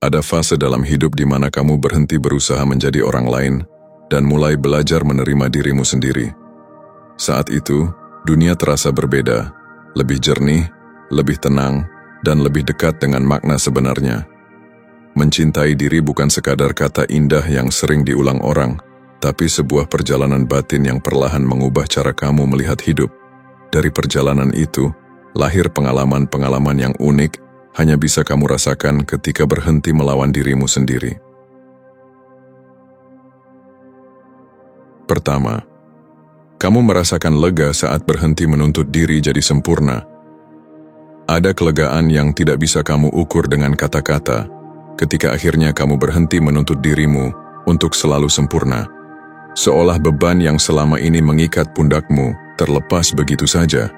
Ada fase dalam hidup di mana kamu berhenti berusaha menjadi orang lain dan mulai belajar menerima dirimu sendiri. Saat itu, dunia terasa berbeda, lebih jernih, lebih tenang, dan lebih dekat dengan makna sebenarnya. Mencintai diri bukan sekadar kata indah yang sering diulang orang, tapi sebuah perjalanan batin yang perlahan mengubah cara kamu melihat hidup. Dari perjalanan itu, lahir pengalaman-pengalaman yang unik, hanya bisa kamu rasakan ketika berhenti melawan dirimu sendiri. Pertama, kamu merasakan lega saat berhenti menuntut diri jadi sempurna. Ada kelegaan yang tidak bisa kamu ukur dengan kata-kata, ketika akhirnya kamu berhenti menuntut dirimu untuk selalu sempurna. Seolah beban yang selama ini mengikat pundakmu terlepas begitu saja.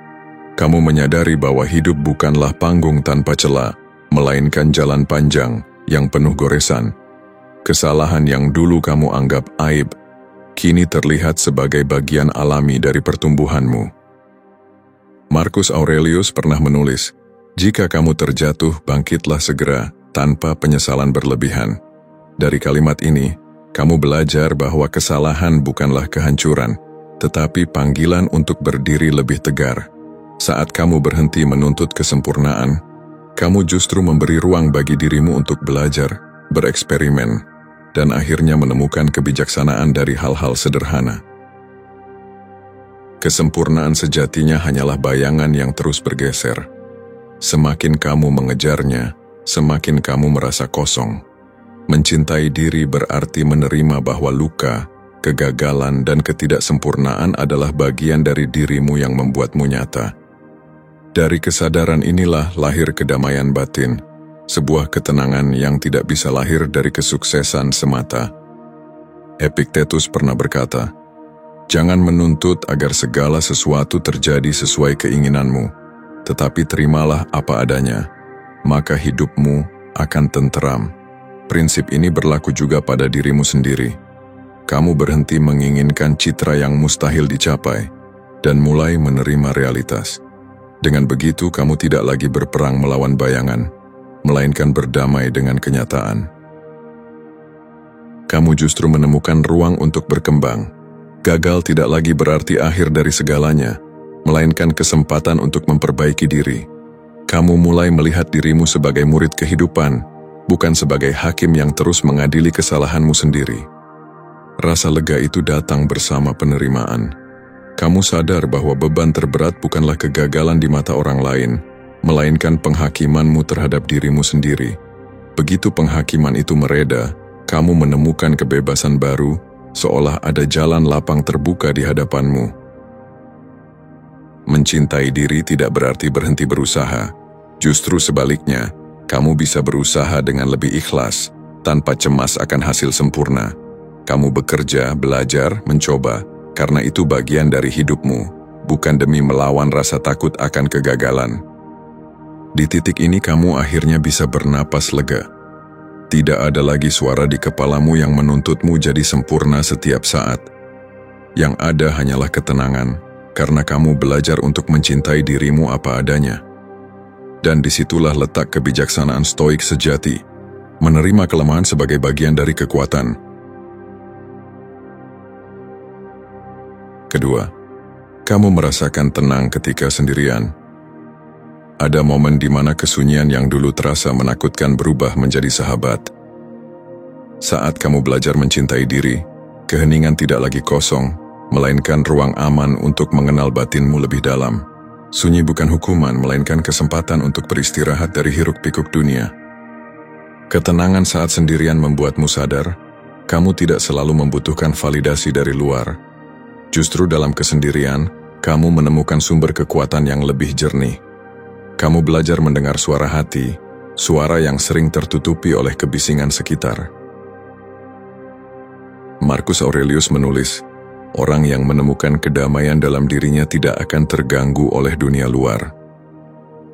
Kamu menyadari bahwa hidup bukanlah panggung tanpa celah, melainkan jalan panjang yang penuh goresan. Kesalahan yang dulu kamu anggap aib, kini terlihat sebagai bagian alami dari pertumbuhanmu. Marcus Aurelius pernah menulis, "Jika kamu terjatuh, bangkitlah segera, tanpa penyesalan berlebihan." Dari kalimat ini, kamu belajar bahwa kesalahan bukanlah kehancuran, tetapi panggilan untuk berdiri lebih tegar. Saat kamu berhenti menuntut kesempurnaan, kamu justru memberi ruang bagi dirimu untuk belajar, bereksperimen, dan akhirnya menemukan kebijaksanaan dari hal-hal sederhana. Kesempurnaan sejatinya hanyalah bayangan yang terus bergeser. Semakin kamu mengejarnya, semakin kamu merasa kosong. Mencintai diri berarti menerima bahwa luka, kegagalan, dan ketidaksempurnaan adalah bagian dari dirimu yang membuatmu nyata. Dari kesadaran inilah lahir kedamaian batin, sebuah ketenangan yang tidak bisa lahir dari kesuksesan semata. Epictetus pernah berkata, "Jangan menuntut agar segala sesuatu terjadi sesuai keinginanmu, tetapi terimalah apa adanya, maka hidupmu akan tenteram." Prinsip ini berlaku juga pada dirimu sendiri. Kamu berhenti menginginkan citra yang mustahil dicapai, dan mulai menerima realitas. Dengan begitu, kamu tidak lagi berperang melawan bayangan, melainkan berdamai dengan kenyataan. Kamu justru menemukan ruang untuk berkembang. Gagal tidak lagi berarti akhir dari segalanya, melainkan kesempatan untuk memperbaiki diri. Kamu mulai melihat dirimu sebagai murid kehidupan, bukan sebagai hakim yang terus mengadili kesalahanmu sendiri. Rasa lega itu datang bersama penerimaan. Kamu sadar bahwa beban terberat bukanlah kegagalan di mata orang lain, melainkan penghakimanmu terhadap dirimu sendiri. Begitu penghakiman itu mereda, kamu menemukan kebebasan baru, seolah ada jalan lapang terbuka di hadapanmu. Mencintai diri tidak berarti berhenti berusaha. Justru sebaliknya, kamu bisa berusaha dengan lebih ikhlas, tanpa cemas akan hasil sempurna. Kamu bekerja, belajar, mencoba, karena itu bagian dari hidupmu, bukan demi melawan rasa takut akan kegagalan. Di titik ini kamu akhirnya bisa bernapas lega. Tidak ada lagi suara di kepalamu yang menuntutmu jadi sempurna setiap saat. Yang ada hanyalah ketenangan, karena kamu belajar untuk mencintai dirimu apa adanya. Dan disitulah letak kebijaksanaan stoik sejati, menerima kelemahan sebagai bagian dari kekuatan. Kedua, kamu merasakan tenang ketika sendirian. Ada momen di mana kesunyian yang dulu terasa menakutkan berubah menjadi sahabat. Saat kamu belajar mencintai diri, keheningan tidak lagi kosong, melainkan ruang aman untuk mengenal batinmu lebih dalam. Sunyi bukan hukuman, melainkan kesempatan untuk beristirahat dari hiruk-pikuk dunia. Ketenangan saat sendirian membuatmu sadar, kamu tidak selalu membutuhkan validasi dari luar. Justru dalam kesendirian, kamu menemukan sumber kekuatan yang lebih jernih. Kamu belajar mendengar suara hati, suara yang sering tertutupi oleh kebisingan sekitar. Marcus Aurelius menulis, orang yang menemukan kedamaian dalam dirinya tidak akan terganggu oleh dunia luar.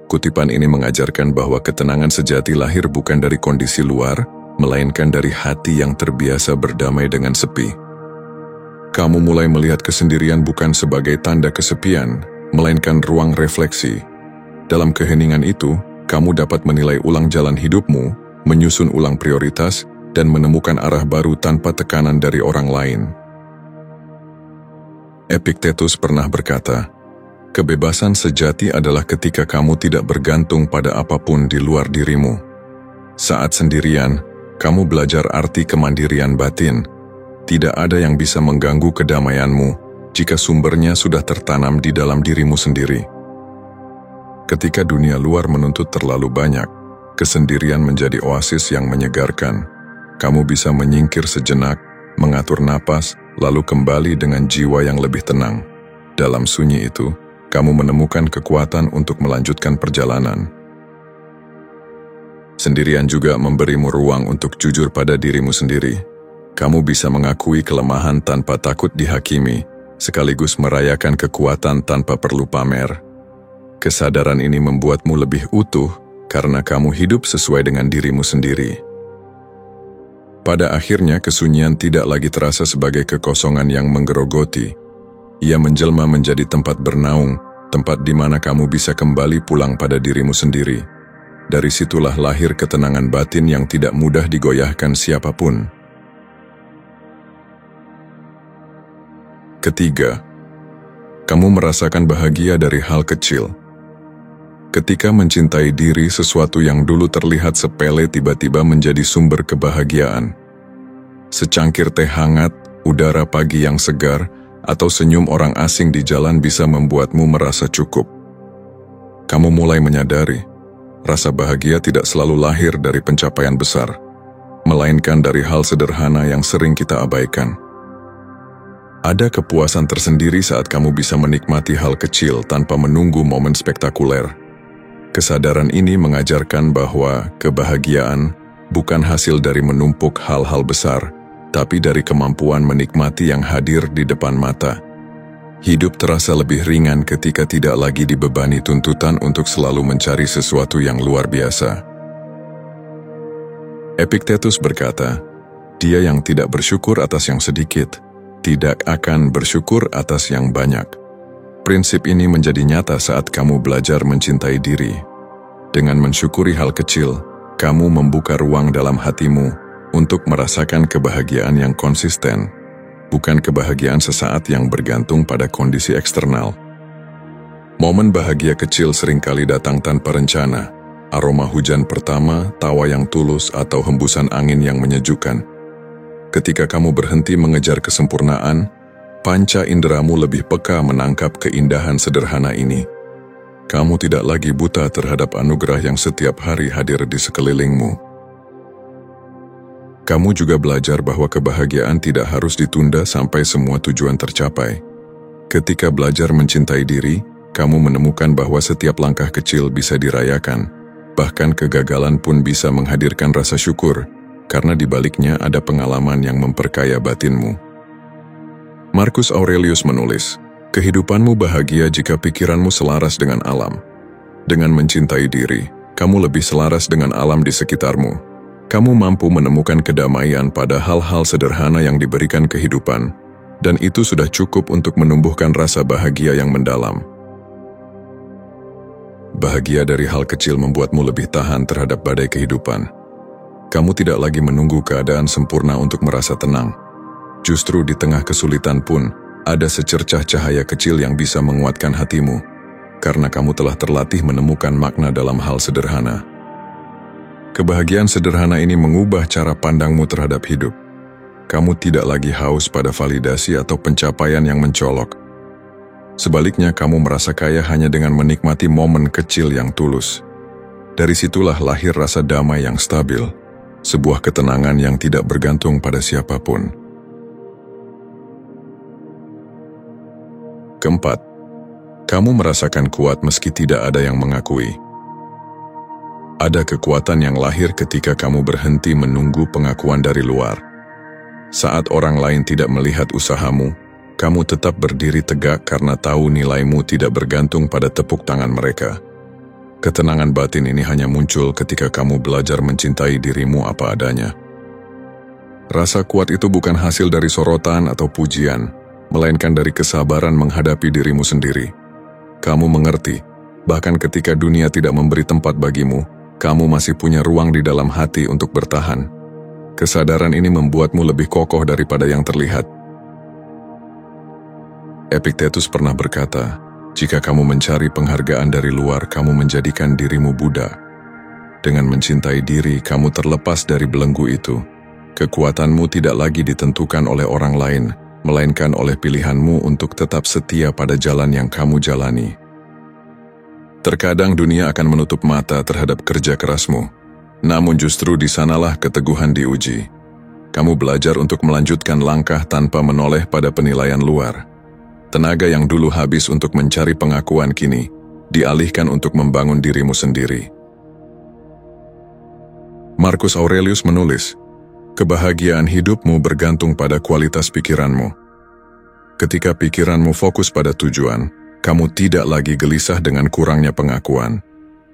Kutipan ini mengajarkan bahwa ketenangan sejati lahir bukan dari kondisi luar, melainkan dari hati yang terbiasa berdamai dengan sepi. Kamu mulai melihat kesendirian bukan sebagai tanda kesepian, melainkan ruang refleksi. Dalam keheningan itu, kamu dapat menilai ulang jalan hidupmu, menyusun ulang prioritas, dan menemukan arah baru tanpa tekanan dari orang lain. Epictetus pernah berkata, kebebasan sejati adalah ketika kamu tidak bergantung pada apapun di luar dirimu. Saat sendirian, kamu belajar arti kemandirian batin. Tidak ada yang bisa mengganggu kedamaianmu jika sumbernya sudah tertanam di dalam dirimu sendiri. Ketika dunia luar menuntut terlalu banyak, kesendirian menjadi oasis yang menyegarkan. Kamu bisa menyingkir sejenak, mengatur napas, lalu kembali dengan jiwa yang lebih tenang. Dalam sunyi itu, kamu menemukan kekuatan untuk melanjutkan perjalanan. Sendirian juga memberimu ruang untuk jujur pada dirimu sendiri. Kamu bisa mengakui kelemahan tanpa takut dihakimi, sekaligus merayakan kekuatan tanpa perlu pamer. Kesadaran ini membuatmu lebih utuh karena kamu hidup sesuai dengan dirimu sendiri. Pada akhirnya, kesunyian tidak lagi terasa sebagai kekosongan yang menggerogoti. Ia menjelma menjadi tempat bernaung, tempat di mana kamu bisa kembali pulang pada dirimu sendiri. Dari situlah lahir ketenangan batin yang tidak mudah digoyahkan siapapun. Ketiga, kamu merasakan bahagia dari hal kecil. Ketika mencintai diri, sesuatu yang dulu terlihat sepele tiba-tiba menjadi sumber kebahagiaan. Secangkir teh hangat, udara pagi yang segar, atau senyum orang asing di jalan bisa membuatmu merasa cukup. Kamu mulai menyadari, rasa bahagia tidak selalu lahir dari pencapaian besar, melainkan dari hal sederhana yang sering kita abaikan. Ada kepuasan tersendiri saat kamu bisa menikmati hal kecil tanpa menunggu momen spektakuler. Kesadaran ini mengajarkan bahwa kebahagiaan bukan hasil dari menumpuk hal-hal besar, tapi dari kemampuan menikmati yang hadir di depan mata. Hidup terasa lebih ringan ketika tidak lagi dibebani tuntutan untuk selalu mencari sesuatu yang luar biasa. Epictetus berkata, dia yang tidak bersyukur atas yang sedikit, tidak akan bersyukur atas yang banyak. Prinsip ini menjadi nyata saat kamu belajar mencintai diri. Dengan mensyukuri hal kecil, kamu membuka ruang dalam hatimu untuk merasakan kebahagiaan yang konsisten, bukan kebahagiaan sesaat yang bergantung pada kondisi eksternal. Momen bahagia kecil seringkali datang tanpa rencana. Aroma hujan pertama, tawa yang tulus, atau hembusan angin yang menyejukkan. Ketika kamu berhenti mengejar kesempurnaan, panca inderamu lebih peka menangkap keindahan sederhana ini. Kamu tidak lagi buta terhadap anugerah yang setiap hari hadir di sekelilingmu. Kamu juga belajar bahwa kebahagiaan tidak harus ditunda sampai semua tujuan tercapai. Ketika belajar mencintai diri, kamu menemukan bahwa setiap langkah kecil bisa dirayakan. Bahkan kegagalan pun bisa menghadirkan rasa syukur, karena di baliknya ada pengalaman yang memperkaya batinmu. Marcus Aurelius menulis, kehidupanmu bahagia jika pikiranmu selaras dengan alam. Dengan mencintai diri, kamu lebih selaras dengan alam di sekitarmu. Kamu mampu menemukan kedamaian pada hal-hal sederhana yang diberikan kehidupan, dan itu sudah cukup untuk menumbuhkan rasa bahagia yang mendalam. Bahagia dari hal kecil membuatmu lebih tahan terhadap badai kehidupan. Kamu tidak lagi menunggu keadaan sempurna untuk merasa tenang. Justru di tengah kesulitan pun, ada secercah cahaya kecil yang bisa menguatkan hatimu, karena kamu telah terlatih menemukan makna dalam hal sederhana. Kebahagiaan sederhana ini mengubah cara pandangmu terhadap hidup. Kamu tidak lagi haus pada validasi atau pencapaian yang mencolok. Sebaliknya, kamu merasa kaya hanya dengan menikmati momen kecil yang tulus. Dari situlah lahir rasa damai yang stabil, sebuah ketenangan yang tidak bergantung pada siapapun. Keempat, kamu merasakan kuat meski tidak ada yang mengakui. Ada kekuatan yang lahir ketika kamu berhenti menunggu pengakuan dari luar. Saat orang lain tidak melihat usahamu, kamu tetap berdiri tegak karena tahu nilaimu tidak bergantung pada tepuk tangan mereka. Ketenangan batin ini hanya muncul ketika kamu belajar mencintai dirimu apa adanya. Rasa kuat itu bukan hasil dari sorotan atau pujian, melainkan dari kesabaran menghadapi dirimu sendiri. Kamu mengerti, bahkan ketika dunia tidak memberi tempat bagimu, Kamu masih punya ruang di dalam hati untuk bertahan. Kesadaran ini membuatmu lebih kokoh daripada yang terlihat. Epictetus pernah berkata, jika kamu mencari penghargaan dari luar, kamu menjadikan dirimu Buddha. Dengan mencintai diri, kamu terlepas dari belenggu itu. Kekuatanmu tidak lagi ditentukan oleh orang lain, melainkan oleh pilihanmu untuk tetap setia pada jalan yang kamu jalani. Terkadang dunia akan menutup mata terhadap kerja kerasmu, namun justru di sanalah keteguhan diuji. Kamu belajar untuk melanjutkan langkah tanpa menoleh pada penilaian luar. Tenaga yang dulu habis untuk mencari pengakuan kini dialihkan untuk membangun dirimu sendiri. Marcus Aurelius menulis, kebahagiaan hidupmu bergantung pada kualitas pikiranmu. Ketika pikiranmu fokus pada tujuan, kamu tidak lagi gelisah dengan kurangnya pengakuan.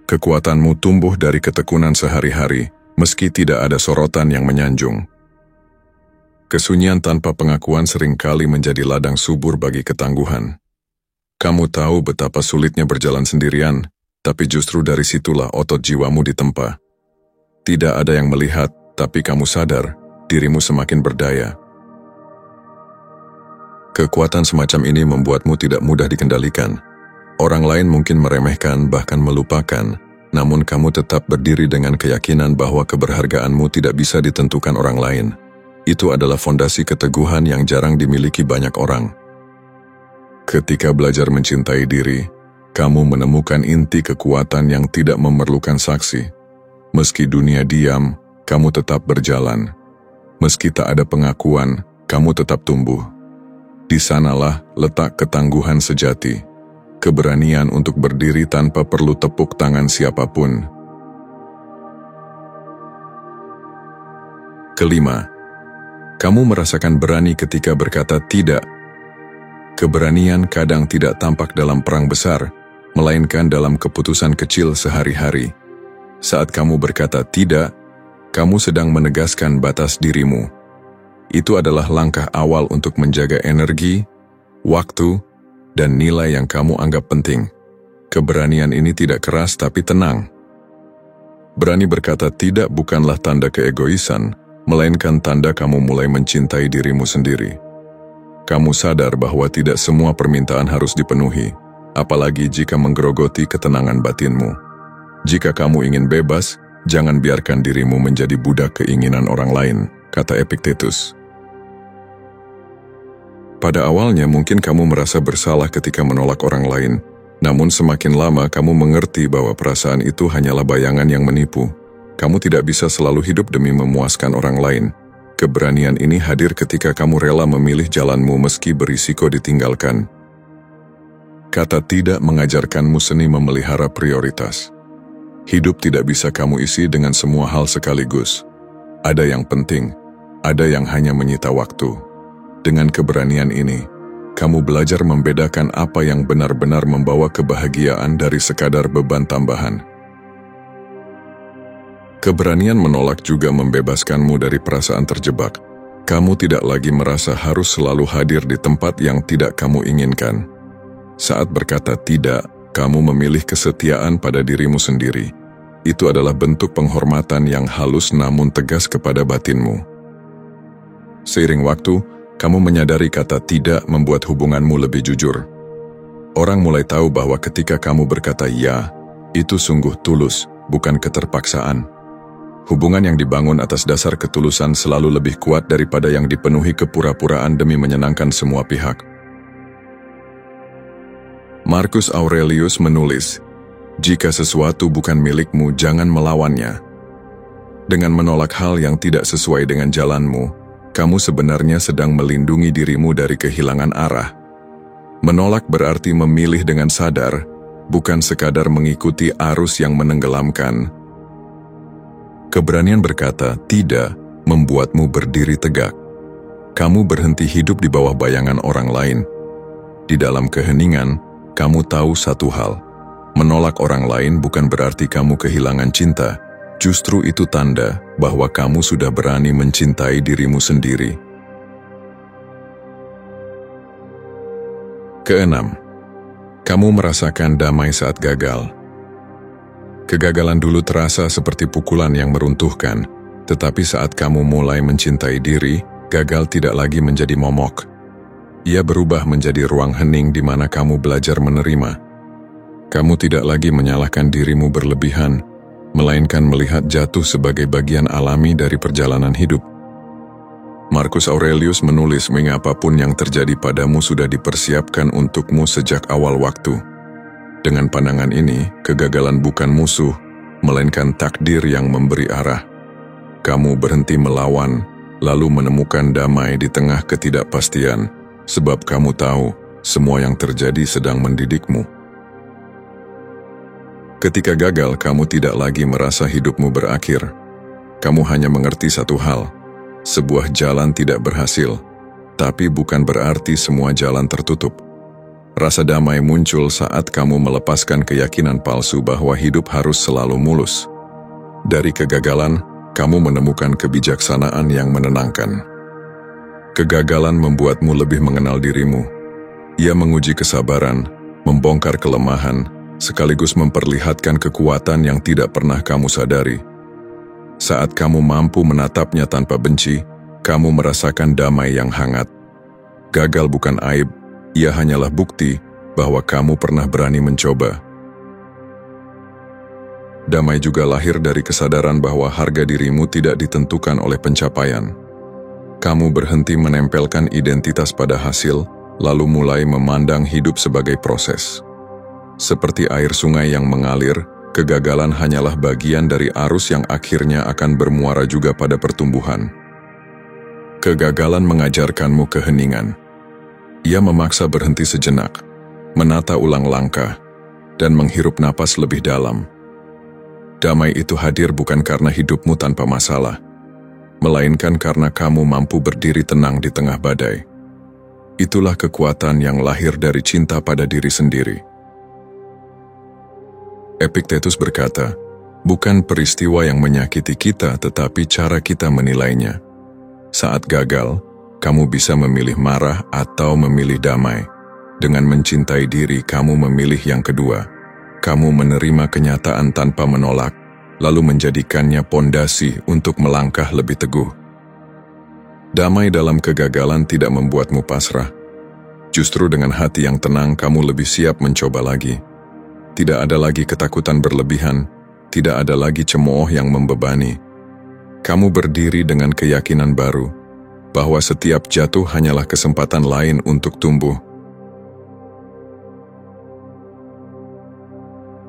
Kekuatanmu tumbuh dari ketekunan sehari-hari, meski tidak ada sorotan yang menyanjung. Kesunyian tanpa pengakuan seringkali menjadi ladang subur bagi ketangguhan. Kamu tahu betapa sulitnya berjalan sendirian, tapi justru dari situlah otot jiwamu ditempa. Tidak ada yang melihat, tapi kamu sadar, dirimu semakin berdaya. Kekuatan semacam ini membuatmu tidak mudah dikendalikan. Orang lain mungkin meremehkan, bahkan melupakan, namun kamu tetap berdiri dengan keyakinan bahwa keberhargaanmu tidak bisa ditentukan orang lain. Itu adalah fondasi keteguhan yang jarang dimiliki banyak orang. Ketika belajar mencintai diri, kamu menemukan inti kekuatan yang tidak memerlukan saksi. Meski dunia diam, kamu tetap berjalan. Meski tak ada pengakuan, kamu tetap tumbuh. Di sanalah letak ketangguhan sejati, keberanian untuk berdiri tanpa perlu tepuk tangan siapapun. Kelima, kamu merasakan berani ketika berkata tidak. Keberanian kadang tidak tampak dalam perang besar, melainkan dalam keputusan kecil sehari-hari. Saat kamu berkata tidak, kamu sedang menegaskan batas dirimu. Itu adalah langkah awal untuk menjaga energi, waktu, dan nilai yang kamu anggap penting. Keberanian ini tidak keras tapi tenang. Berani berkata tidak bukanlah tanda keegoisan, melainkan tanda kamu mulai mencintai dirimu sendiri. Kamu sadar bahwa tidak semua permintaan harus dipenuhi, apalagi jika menggerogoti ketenangan batinmu. Jika kamu ingin bebas, jangan biarkan dirimu menjadi budak keinginan orang lain, kata Epictetus. Pada awalnya mungkin kamu merasa bersalah ketika menolak orang lain, namun semakin lama kamu mengerti bahwa perasaan itu hanyalah bayangan yang menipu. Kamu tidak bisa selalu hidup demi memuaskan orang lain. Keberanian ini hadir ketika kamu rela memilih jalanmu meski berisiko ditinggalkan. Kata tidak mengajarkanmu seni memelihara prioritas. Hidup tidak bisa kamu isi dengan semua hal sekaligus. Ada yang penting, ada yang hanya menyita waktu. Dengan keberanian ini, kamu belajar membedakan apa yang benar-benar membawa kebahagiaan dari sekadar beban tambahan. Keberanian menolak juga membebaskanmu dari perasaan terjebak. Kamu tidak lagi merasa harus selalu hadir di tempat yang tidak kamu inginkan. Saat berkata tidak, kamu memilih kesetiaan pada dirimu sendiri. Itu adalah bentuk penghormatan yang halus namun tegas kepada batinmu. Seiring waktu, kamu menyadari kata tidak membuat hubunganmu lebih jujur. Orang mulai tahu bahwa ketika kamu berkata ya, itu sungguh tulus, bukan keterpaksaan. Hubungan yang dibangun atas dasar ketulusan selalu lebih kuat daripada yang dipenuhi kepura-puraan demi menyenangkan semua pihak. Marcus Aurelius menulis, jika sesuatu bukan milikmu, jangan melawannya. Dengan menolak hal yang tidak sesuai dengan jalanmu, kamu sebenarnya sedang melindungi dirimu dari kehilangan arah. Menolak berarti memilih dengan sadar, bukan sekadar mengikuti arus yang menenggelamkan. Keberanian berkata tidak membuatmu berdiri tegak. Kamu berhenti hidup di bawah bayangan orang lain. Di dalam keheningan, kamu tahu satu hal. Menolak orang lain bukan berarti kamu kehilangan cinta. Justru itu tanda bahwa kamu sudah berani mencintai dirimu sendiri. Keenam, kamu merasakan damai saat gagal. Kegagalan dulu terasa seperti pukulan yang meruntuhkan, tetapi saat kamu mulai mencintai diri, gagal tidak lagi menjadi momok. Ia berubah menjadi ruang hening di mana kamu belajar menerima. Kamu tidak lagi menyalahkan dirimu berlebihan, melainkan melihat jatuh sebagai bagian alami dari perjalanan hidup. Marcus Aurelius menulis, apapun yang terjadi padamu sudah dipersiapkan untukmu sejak awal waktu. Dengan pandangan ini, kegagalan bukan musuh, melainkan takdir yang memberi arah. Kamu berhenti melawan, lalu menemukan damai di tengah ketidakpastian, sebab kamu tahu semua yang terjadi sedang mendidikmu. Ketika gagal, kamu tidak lagi merasa hidupmu berakhir. Kamu hanya mengerti satu hal, sebuah jalan tidak berhasil, tapi bukan berarti semua jalan tertutup. Rasa damai muncul saat kamu melepaskan keyakinan palsu bahwa hidup harus selalu mulus. Dari kegagalan, kamu menemukan kebijaksanaan yang menenangkan. Kegagalan membuatmu lebih mengenal dirimu. Ia menguji kesabaran, membongkar kelemahan, sekaligus memperlihatkan kekuatan yang tidak pernah kamu sadari. Saat kamu mampu menatapnya tanpa benci, kamu merasakan damai yang hangat. Gagal bukan aib, ia hanyalah bukti bahwa kamu pernah berani mencoba. Damai juga lahir dari kesadaran bahwa harga dirimu tidak ditentukan oleh pencapaian. Kamu berhenti menempelkan identitas pada hasil, lalu mulai memandang hidup sebagai proses. Seperti air sungai yang mengalir, kegagalan hanyalah bagian dari arus yang akhirnya akan bermuara juga pada pertumbuhan. Kegagalan mengajarkanmu keheningan. Ia memaksa berhenti sejenak, menata ulang langkah, dan menghirup napas lebih dalam. Damai itu hadir bukan karena hidupmu tanpa masalah, melainkan karena kamu mampu berdiri tenang di tengah badai. Itulah kekuatan yang lahir dari cinta pada diri sendiri. Epictetus berkata, bukan peristiwa yang menyakiti kita, tetapi cara kita menilainya. Saat gagal, kamu bisa memilih marah atau memilih damai. Dengan mencintai diri, kamu memilih yang kedua. Kamu menerima kenyataan tanpa menolak, lalu menjadikannya pondasi untuk melangkah lebih teguh. Damai dalam kegagalan tidak membuatmu pasrah. Justru dengan hati yang tenang, kamu lebih siap mencoba lagi. Tidak ada lagi ketakutan berlebihan, tidak ada lagi cemooh yang membebani. Kamu berdiri dengan keyakinan baru, bahwa setiap jatuh hanyalah kesempatan lain untuk tumbuh.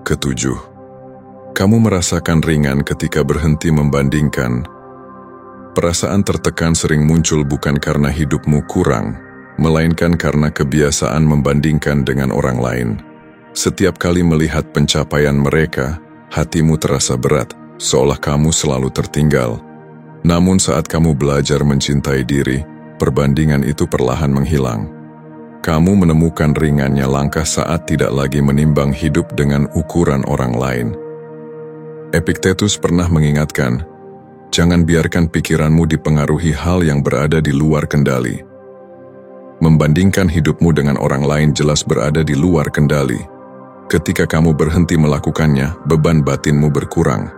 Ketujuh, kamu merasakan ringan ketika berhenti membandingkan. Perasaan tertekan sering muncul bukan karena hidupmu kurang, melainkan karena kebiasaan membandingkan dengan orang lain. Setiap kali melihat pencapaian mereka, hatimu terasa berat, seolah kamu selalu tertinggal. Namun saat kamu belajar mencintai diri, perbandingan itu perlahan menghilang. Kamu menemukan ringannya langkah saat tidak lagi menimbang hidup dengan ukuran orang lain. Epictetus pernah mengingatkan, jangan biarkan pikiranmu dipengaruhi hal yang berada di luar kendali. Membandingkan hidupmu dengan orang lain jelas berada di luar kendali. Ketika kamu berhenti melakukannya, beban batinmu berkurang.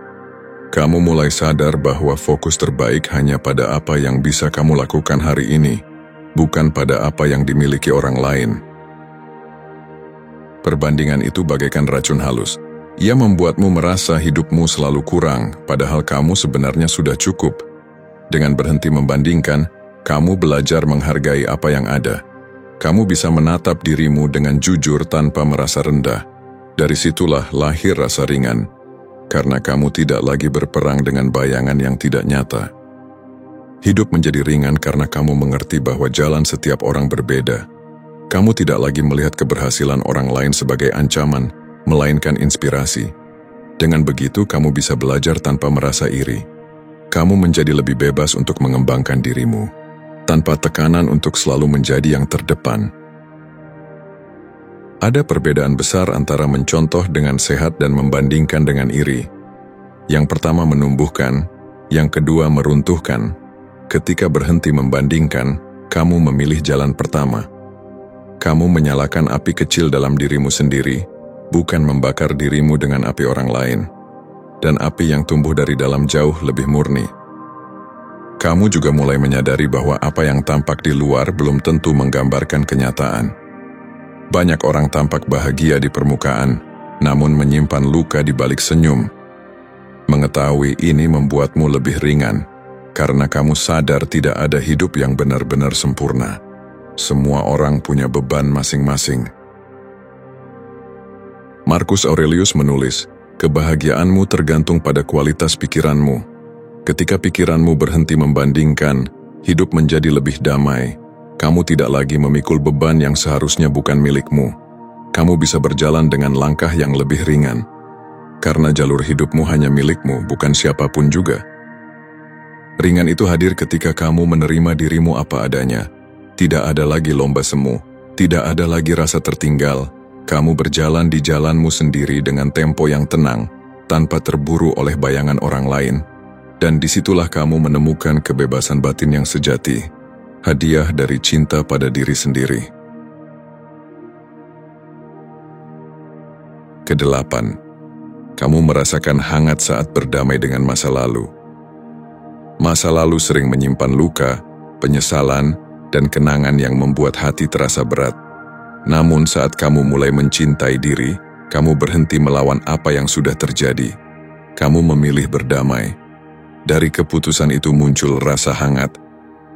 Kamu mulai sadar bahwa fokus terbaik hanya pada apa yang bisa kamu lakukan hari ini, bukan pada apa yang dimiliki orang lain. Perbandingan itu bagaikan racun halus. Ia membuatmu merasa hidupmu selalu kurang, padahal kamu sebenarnya sudah cukup. Dengan berhenti membandingkan, kamu belajar menghargai apa yang ada. Kamu bisa menatap dirimu dengan jujur tanpa merasa rendah. Dari situlah lahir rasa ringan, karena kamu tidak lagi berperang dengan bayangan yang tidak nyata. Hidup menjadi ringan karena kamu mengerti bahwa jalan setiap orang berbeda. Kamu tidak lagi melihat keberhasilan orang lain sebagai ancaman, melainkan inspirasi. Dengan begitu, kamu bisa belajar tanpa merasa iri. Kamu menjadi lebih bebas untuk mengembangkan dirimu, tanpa tekanan untuk selalu menjadi yang terdepan. Ada perbedaan besar antara mencontoh dengan sehat dan membandingkan dengan iri. Yang pertama menumbuhkan, yang kedua meruntuhkan. Ketika berhenti membandingkan, kamu memilih jalan pertama. Kamu menyalakan api kecil dalam dirimu sendiri, bukan membakar dirimu dengan api orang lain. dan api yang tumbuh dari dalam jauh lebih murni. Kamu juga mulai menyadari bahwa apa yang tampak di luar belum tentu menggambarkan kenyataan. Banyak orang tampak bahagia di permukaan, namun menyimpan luka di balik senyum. Mengetahui ini membuatmu lebih ringan, karena kamu sadar tidak ada hidup yang benar-benar sempurna. Semua orang punya beban masing-masing. Marcus Aurelius menulis, kebahagiaanmu tergantung pada kualitas pikiranmu. Ketika pikiranmu berhenti membandingkan, hidup menjadi lebih damai. Kamu tidak lagi memikul beban yang seharusnya bukan milikmu. Kamu bisa berjalan dengan langkah yang lebih ringan. Karena jalur hidupmu hanya milikmu, bukan siapapun juga. Ringan itu hadir ketika kamu menerima dirimu apa adanya. Tidak ada lagi lomba semu, tidak ada lagi rasa tertinggal. Kamu berjalan di jalanmu sendiri dengan tempo yang tenang, tanpa terburu oleh bayangan orang lain. Dan disitulah kamu menemukan kebebasan batin yang sejati. Hadiah dari cinta pada diri sendiri. Kedelapan, kamu merasakan hangat saat berdamai dengan masa lalu. Masa lalu sering menyimpan luka, penyesalan, dan kenangan yang membuat hati terasa berat. Namun saat kamu mulai mencintai diri, kamu berhenti melawan apa yang sudah terjadi. Kamu memilih berdamai. Dari keputusan itu muncul rasa hangat,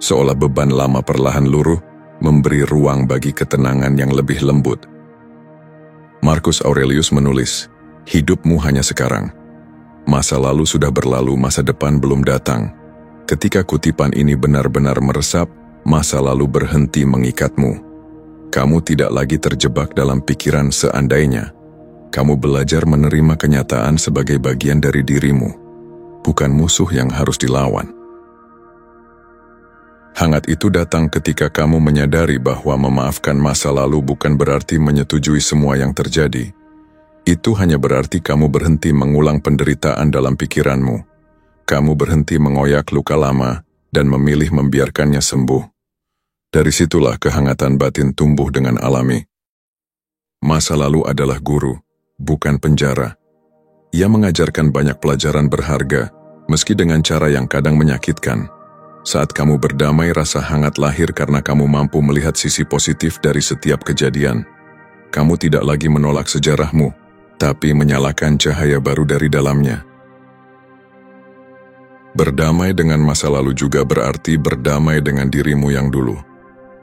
seolah beban lama perlahan luruh, memberi ruang bagi ketenangan yang lebih lembut. Marcus Aurelius menulis, hidupmu hanya sekarang. Masa lalu sudah berlalu, masa depan belum datang. Ketika kutipan ini benar-benar meresap, masa lalu berhenti mengikatmu. Kamu tidak lagi terjebak dalam pikiran seandainya. Kamu belajar menerima kenyataan sebagai bagian dari dirimu, bukan musuh yang harus dilawan. Hangat itu datang ketika kamu menyadari bahwa memaafkan masa lalu bukan berarti menyetujui semua yang terjadi. Itu hanya berarti kamu berhenti mengulang penderitaan dalam pikiranmu. Kamu berhenti mengoyak luka lama dan memilih membiarkannya sembuh. Dari situlah kehangatan batin tumbuh dengan alami. Masa lalu adalah guru, bukan penjara. Ia mengajarkan banyak pelajaran berharga, meski dengan cara yang kadang menyakitkan. Saat kamu berdamai, rasa hangat lahir karena kamu mampu melihat sisi positif dari setiap kejadian. Kamu tidak lagi menolak sejarahmu, tapi menyalakan cahaya baru dari dalamnya. Berdamai dengan masa lalu juga berarti berdamai dengan dirimu yang dulu.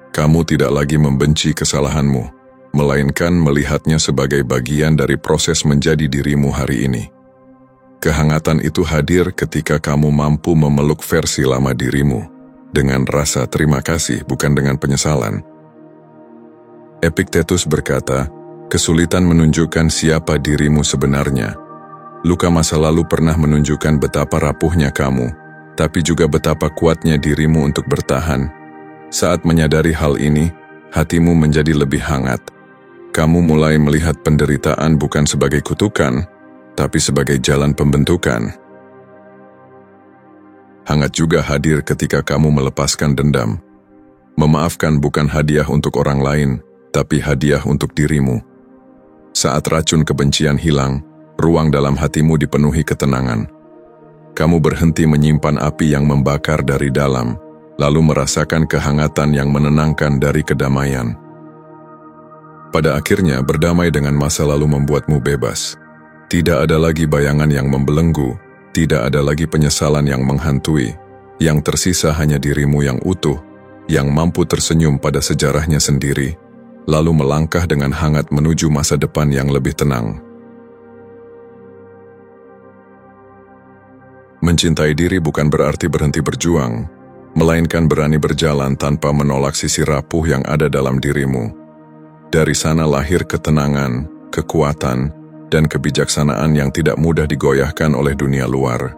Kamu tidak lagi membenci kesalahanmu, melainkan melihatnya sebagai bagian dari proses menjadi dirimu hari ini. Kehangatan itu hadir ketika kamu mampu memeluk versi lama dirimu, dengan rasa terima kasih bukan dengan penyesalan. Epictetus berkata, kesulitan menunjukkan siapa dirimu sebenarnya. Luka masa lalu pernah menunjukkan betapa rapuhnya kamu, tapi juga betapa kuatnya dirimu untuk bertahan. Saat menyadari hal ini, hatimu menjadi lebih hangat. Kamu mulai melihat penderitaan bukan sebagai kutukan, tapi sebagai jalan pembentukan. Hangat juga hadir ketika kamu melepaskan dendam. Memaafkan bukan hadiah untuk orang lain, tapi hadiah untuk dirimu. Saat racun kebencian hilang, ruang dalam hatimu dipenuhi ketenangan. Kamu berhenti menyimpan api yang membakar dari dalam, lalu merasakan kehangatan yang menenangkan dari kedamaian. Pada akhirnya, berdamai dengan masa lalu membuatmu bebas. Tidak ada lagi bayangan yang membelenggu, tidak ada lagi penyesalan yang menghantui. Yang tersisa hanya dirimu yang utuh, yang mampu tersenyum pada sejarahnya sendiri, lalu melangkah dengan hangat menuju masa depan yang lebih tenang. Mencintai diri bukan berarti berhenti berjuang, melainkan berani berjalan tanpa menolak sisi rapuh yang ada dalam dirimu. Dari sana lahir ketenangan, kekuatan, dan kebijaksanaan yang tidak mudah digoyahkan oleh dunia luar.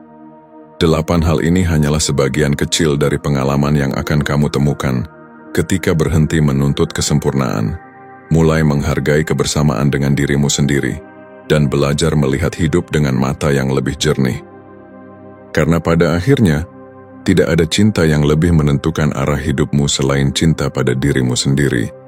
8 hal ini hanyalah sebagian kecil dari pengalaman yang akan kamu temukan ketika berhenti menuntut kesempurnaan, mulai menghargai kebersamaan dengan dirimu sendiri, dan belajar melihat hidup dengan mata yang lebih jernih. Karena pada akhirnya, tidak ada cinta yang lebih menentukan arah hidupmu selain cinta pada dirimu sendiri.